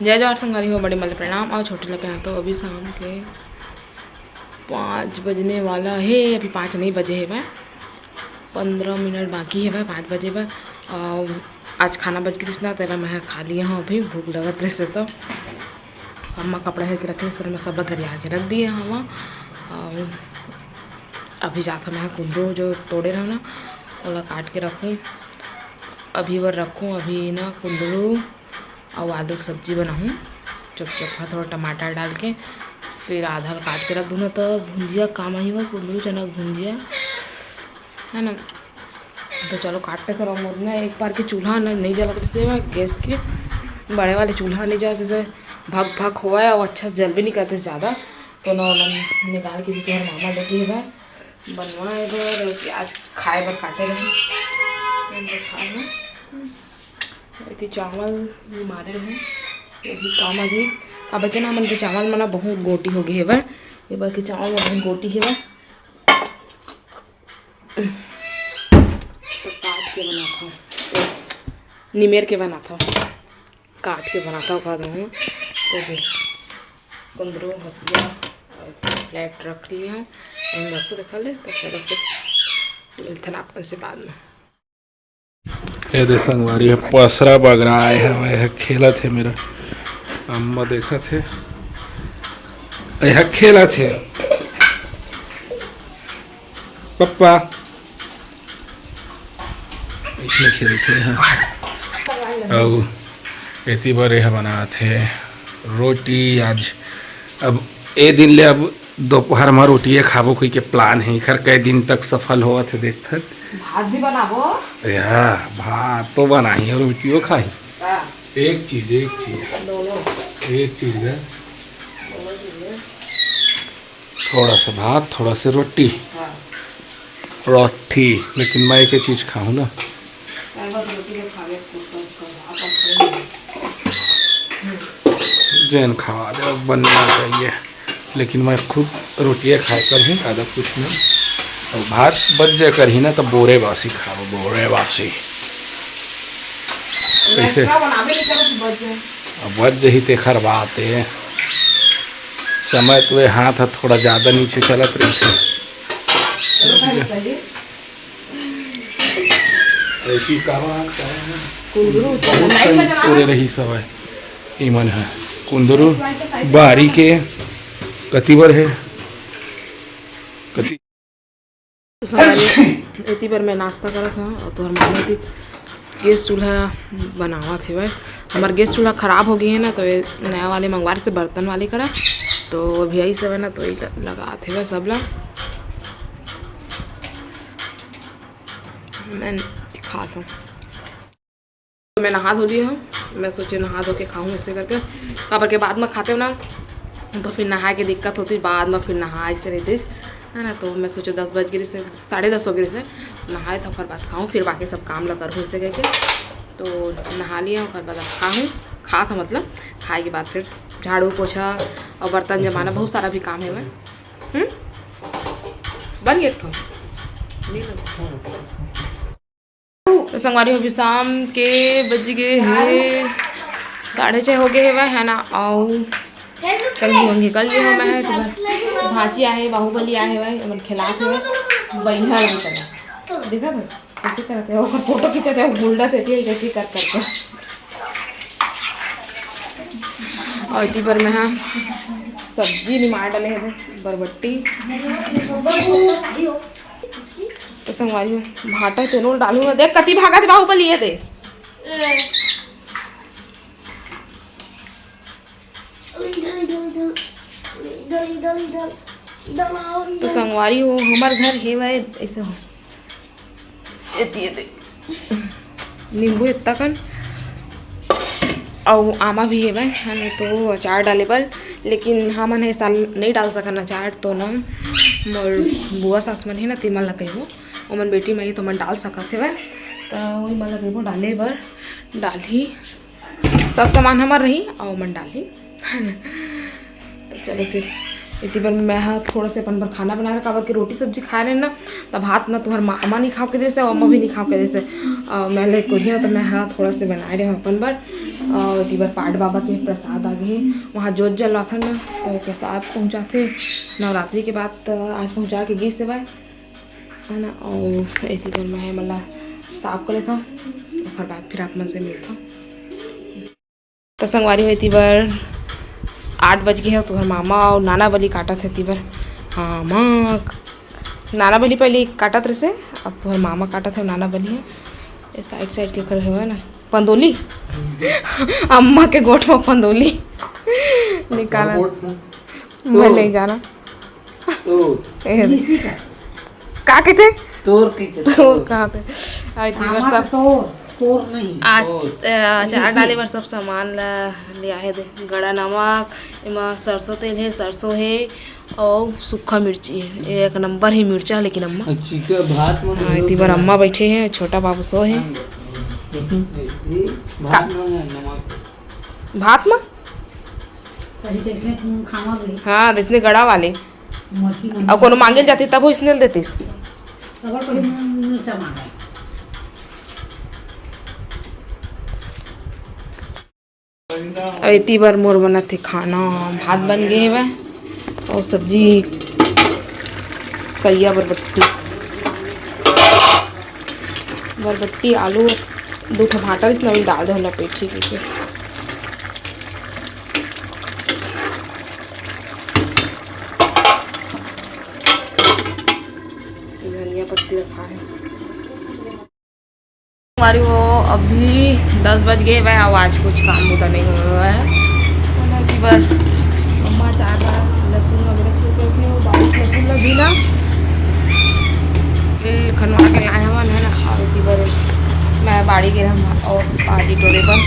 जय जवाहर संघारी हो, बड़े मल प्रणाम। और छोटे लपे हैं तो अभी शाम के 5 बजने वाला है। अभी 5 नहीं बजे है भाई, 15 मिनट बाकी है भाई 5 बजे भाई। आज खाना बच गई ना, तेरा मैं खा लिया हूँ। अभी भूख लगत रहे से तो अम्मा कपड़ा है के रखे इस तरह मैं सब घर आके रख दिए हम। अभी जाता मैं कुंदरू जो तोड़े रहा ना वो काट के रखूँ, अभी वो रखूँ। अभी ना कुंदरू और आलू की सब्ज़ी बनाऊँ चुप चुप, थोड़ा टमाटर डाल के, फिर आधा काट के रख दूँ ना तो भुंजिया काम आई हुआ, कुंदरू चना भुंजिया है ना। तो चलो काटते करो मुझे एक बार के चूल्हा नहीं जला जैसे गैस के बड़े वाले चूल्हा नहीं जाते जैसे भग भग हुआ है और अच्छा जल भी नहीं करते ज़्यादा। तो ना निकाल के दी तो मामा लेके है बनवाए बर प्याज खाए बर काटे रहे खाए चावल भी मारे रहे ये भी काम जी काबर के ना मन के चावल मना बहुत गोटी हो गई है वह ये बार के चावल में बहुत गोटी है वह तो काट के बना था निमेर के बना था काट के बनाता हूँ कहता हूँ। तो फिर कुंदरू हंसिया प्लेट रख लिया हूँ रखो दिखा ले। तो चलो फिर मिलते हैं आपन से बाद में। ये दे संगवारी है पसरा बगरा है वह खेला थे मेरा अम्मा देखा थे यह खेला थे पप्पा इसमें खेलते हैं। और इतनी बार यह बना थे रोटी आज। अब ए दिन ले अब दोपहर में रोटिए खाबो कोई के प्लान है खर कई दिन तक सफल हुआ थे देखते भात भी बनाबो या भात तो बनाई और रोटियो खाई एक चीज है थोड़ा सा भात थोड़ा सा रोटी रोटी लेकिन मैं एक चीज खाऊं ना जैन खावा दे बनना चाहिए लेकिन मैं खुद रोटियाँ खाए कर ही ज़्यादा कुछ नहीं और भात बच जाए कर ही ना तो बोरे बासी खाओ बोरे बासी कैसे बच जही ते खरबाते समय तो हाथ थोड़ा ज़्यादा नीचे चलत रही थे पूरे रही समय ईमन है कुंदरू बारी के कतिवर है इतनी बार मैं नाश्ता करा था और तो मामा थी गैस चूल्हा बनावा थे भाई हमारे गैस चूल्हा ख़राब हो गई है ना तो ये नया वाले मंगवा से बर्तन वाले करा तो अभी यही सब है ना तो यही लगा थे भाई सब लोग मैं खाता हूँ। मैं नहा धो ली हूँ मैं सोचे नहा धो के खाऊँ इससे करके काबर के बाद में खाते हो ना तो फिर नहा के दिक्कत होती बाद में फिर नहा ऐसे रहती है ना। तो मैं सोचे 10 बज गिरी से 10:30 हो गिरी से नहाए तो बाद खाऊँ फिर बाकी सब काम लग कर इससे करके तो नहा लिया और बाद खाऊँ खा था मतलब खाए के बाद फिर झाड़ू पोछा और बर्तन जमाना बहुत सारा भी काम है मैं बन गया तो संगवारी अभी शाम के बज गए है 6:30 हो गए है ना। और कल निकल गए हो मैं तुम्हार भाची आए बाहुबली आए भाई हम खिलाते हुए बढ़िया देखा था कैसे करते हो फोटो खींचाते हो बुल्डा देती है जैसे कर करके। और इतनी पर मैं हाँ सब्जी निमार डाले थे बरबट्टी तो संगवारी भाटा तेनों डालूंगा देख कति भागा थे बाहुबली है थे तो संगवारी हो हमार घर है भाई ऐसे हो नींबू इतना कन और आमा भी है भाई है तो अचार डाले पर लेकिन हाँ मन है साल नहीं डाल सकन अचार तो ना मोर बुआ सास मन है ना तिमन ला कहो वो मन बेटी में तो मन डाल सकत है भाई तो वही मन ला कहो डाले बर डाली सब सामान हमार रही और मन डाली तो चलो फिर इतनी बार मैं हाँ थोड़ा से अपन पर खाना बना रहा काबर के रोटी सब्जी खा रहे हैं ना तब हाथ ना तुम्हारे मामा नहीं खाओ के जैसे और अम्मा भी नहीं खाओ के जैसे मैं कुरिया तो मैं हाँ थोड़ा से बनाए रहे अपन बार और तीबर पाट बाबा के प्रसाद आगे वहाँ जोत जल रहा था ना तो प्रसाद पहुँचाते नवरात्रि के बाद आज पहुँचा के गई से भाई है ना। और ऐसी कर मैं मतलब साफ कर लेता और बाद फिर आप मन से मिलता तो संगवारी हुई थी बार 8 बज गए है तो मामा और नाना बलि काटा थे तीबर। हाँ माँ नाना बलि पहले काटा थे से अब तो मामा काटा थे नाना बलि है ये साइड साइड के खड़े हुए ना पंदोली अम्मा के गोट में पंदोली निकाला मैं नहीं जाना का कहते तोर कहाँ थे सब तोर नहीं आज चार डाले बार सब सामान ले आए दे गड़ा नमक इमा सरसों तेल है सरसों है और सूखा मिर्ची है एक नंबर है मिर्चा लेकिन अम्मा भात हाँ इतनी बार अम्मा बैठे हैं छोटा बाबू सो है भात में हाँ इसने गड़ा वाले और कोनो मांगे जाती तब वो इसने देतीस इतनी बार मोर बना थे खाना भात बन गए है वह और सब्जी कलिया बरबट्टी आलू 2 टमाटर इसमें भी डाल दो लपेट ठीक है धनिया पत्ती रखा है हमारी वो अभी 10 बज गए वह आवाज़ कुछ काम उधर नहीं हो रहा है कि बार अम्मा चार बार लहसुन वगैरह से करके वो बारिश लहसुन लगी ना खनवा के लाए हम है ना और इतनी बार मैं बाड़ी गिरा और भाजी टोरे पर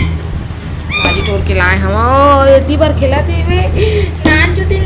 भाजी टोर के लाए हम और इतनी बार खिलाते हुए नान जो दिन